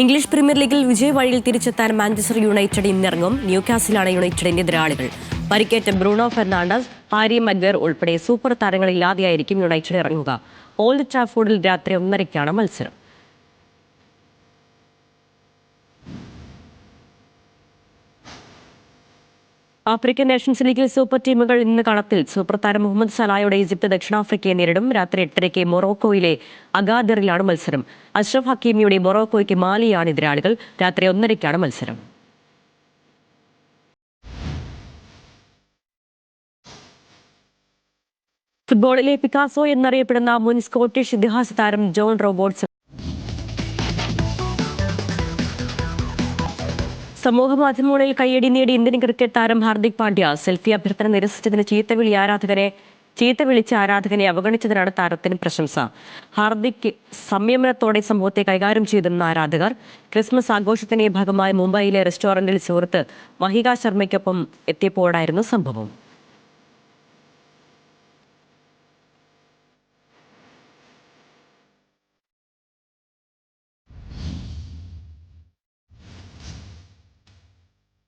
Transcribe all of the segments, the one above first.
English premier ലീഗിൽ വിജയവഴിയിൽ തിരിച്ചെത്താൻ Manchester United ഇന്നിറങ്ങും. ന്യൂകാസിലാണ് യുണൈറ്റഡിന്റെ എതിരാളികൾ. പരിക്കേറ്റ ബ്രൂണോ ഫെർണാണ്ടസ്, ഹാരി മഗ്വയർ ഉൾപ്പെടെ സൂപ്പർ താരങ്ങളില്ലാതെയായിരിക്കും യുണൈറ്റഡ് ഇറങ്ങുക. ഓൾഡ് ട്രാഫോർഡിൽ രാത്രി 1:30-ക്കാണ് മത്സരം. ആഫ്രിക്കൻ നേഷൻസ് ലീഗിൽ സൂപ്പർ ടീമുകൾ ഇന്ന് കളത്തിൽ. സൂപ്പർ താരം മുഹമ്മദ് സലായോടെ ഈജിപ്ത് ദക്ഷിണാഫ്രിക്കയെ നേരിടും. രാത്രി 8:30-ക്ക് മൊറോക്കോയിലെ അഗാദറിലാണ് മത്സരം. അഷ്റഫ് ഹക്കീമിയുടെ മൊറോക്കോയ്ക്ക് മാലിയാണ് എതിരാളികൾ. രാത്രി 1:30-ക്കാണ് മത്സരം. ഫുട്ബോളിലെ പിക്കാസോ എന്നറിയപ്പെടുന്ന മുൻ സ്കോട്ടിഷ് ഇതിഹാസ താരം ജോൺ റോബോട്ട്സ് സമൂഹ മാധ്യമങ്ങളിൽ കയ്യടി നേടിയ ഇന്ത്യൻ ക്രിക്കറ്റ് താരം ഹാർദിക് പാണ്ഡ്യ സെൽഫി അഭ്യർത്ഥന നിരസിച്ചതിന് ചീത്ത വിളിച്ച ആരാധകനെ അവഗണിച്ചതിനാണ് താരത്തിന് പ്രശംസ. ഹാർദിക് സംയമനത്തോടെ സംഭവത്തെ കൈകാര്യം ചെയ്തെന്ന ആരാധകർ. ക്രിസ്മസ് ആഘോഷത്തിന്റെ ഭാഗമായി മുംബൈയിലെ റെസ്റ്റോറന്റിൽ സുഹൃത്ത് മഹിക ശർമ്മയ്ക്കൊപ്പം എത്തിയപ്പോഴായിരുന്നു സംഭവം.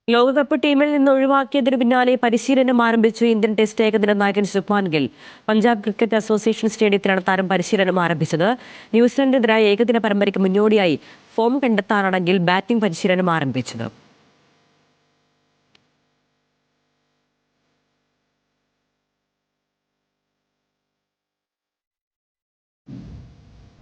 ലോകകപ്പ് ടീമിൽ നിന്ന് ഒഴിവാക്കിയതിനു പിന്നാലെ പരിശീലനം ആരംഭിച്ചു ഇന്ത്യൻ ടെസ്റ്റ് ഏകദിന നായകൻ ശുഭ്മാൻ ഗിൽ. പഞ്ചാബ് ക്രിക്കറ്റ് അസോസിയേഷൻ സ്റ്റേഡിയത്തിലാണ് താരം പരിശീലനം ആരംഭിച്ചത്. ന്യൂസിലൻഡിനെതിരായ ഏകദിന പരമ്പരയ്ക്ക് മുന്നോടിയായി ഫോം കണ്ടെത്താനാണ് ഗിൽ ബാറ്റിംഗ് പരിശീലനം ആരംഭിച്ചത്.